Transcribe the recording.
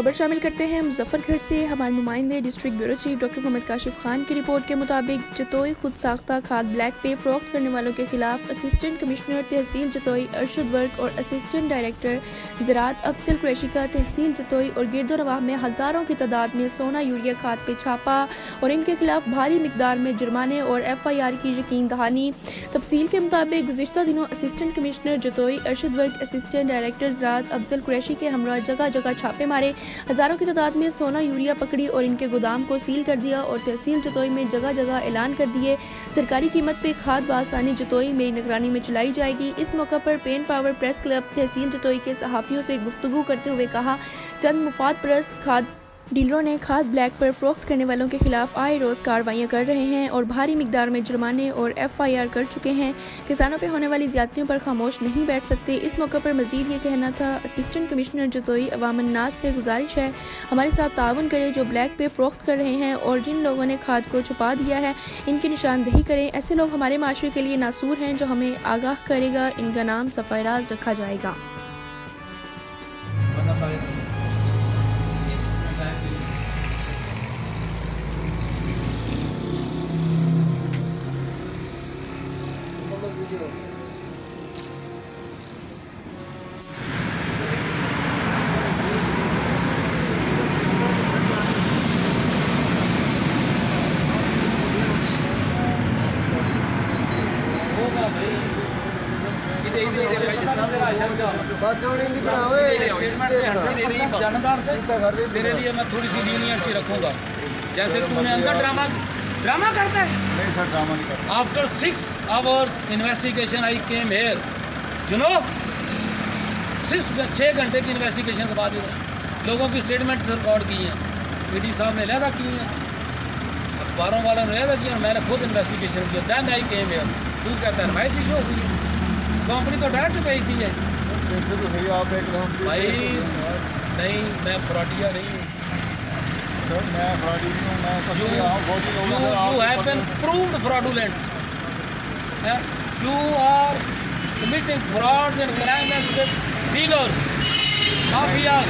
खबर शामिल करते हैं मुजफ्फरगढ़ से। हमारे नुमाइंदे district bureau chief doctor Mohammad Kashif Khan की रिपोर्ट के मुताबिक जतोई खुद साख्ता खाद ब्लैक पे फरोख्त करने वालों के खिलाफ असिस्टेंट कमिश्नर तहसील जतोई अरशद वर्क और असिस्टेंट डायरेक्टर ज़राअत अफजल कुरैशी का तहसील जतोई और गिरदोनवाह में हज़ारों की तादाद में सोना यूरिया खाद पे छापा और इनके खिलाफ भारी मिकदार में जुर्माने और FIR की यकीन दहानी। तफसील के मुताबिक गुज़िश्ता दिनों असिस्टेंट कमिश्नर जतोई अरशद वर्क असिस्टेंट डायरेक्टर ज़राअत अफजल कुरैशी के हमरा जगह जगह छापे मारे, हज़ारों की तादाद में सोना यूरिया पकड़ी और इनके गोदाम को सील कर दिया और तहसील जतोई में जगह जगह ऐलान कर दिए सरकारी कीमत पे खाद बासानी जतोई मेरी निगरानी में चलाई जाएगी। इस मौका पर पेन पावर प्रेस क्लब तहसील जतोई के सहाफ़ियों से गुफ्तगू करते हुए कहा, चंद मुफाद परस्त खाद डीलरों ने खाद ब्लैक पर फरोख्त करने वालों के खिलाफ आए रोज़ कार्रवाइयाँ कर रहे हैं और भारी मिकदार में जुर्माने और FIR कर चुके हैं। किसानों पे होने वाली ज़्यादतियों पर खामोश नहीं बैठ सकते। इस मौका पर मज़ीद ये कहना था, असिस्टेंट कमिश्नर जतोई अवामन नास से गुजारिश है हमारे साथ ताउन करें जो ब्लैक पे फरोख्त कर रहे हैं और जिन लोगों ने खाद को छुपा दिया है इनकी निशानदही करें। ऐसे लोग हमारे माशरे के लिए नासूर हैं, जो हमें आगाह करेगा इनका नाम सफ़ायराज रखा जाएगा। तेरे लिए मैं थोड़ी सी लीनियंसी रखूंगा। जैसे तूने अंदर ड्रामा करता है। नहीं सर, ड्रामा नहीं करता। After 6 hours investigation I came hair, you know 6 घंटे की इन्वेस्टिगेशन के बाद लोगों की स्टेटमेंट रिकॉर्ड की हैं, PD साहब ने लहदा की हैं, अखबारों वालों ने लहदा किया और मैंने खुद इन्वेस्टिगेशन किया। Then I came here. तू कहता है नुमाइशी शो हुई है, कंपनी तो डायरेक्ट भेजती है। आप एकदम भाई नहीं, मैं फ्रॉडिया नहीं हूँ। मैं फ्रॉडी नहीं हूँ, मैं You have been proved fraudulent. You are committing frauds and crimes with dealers, mafias.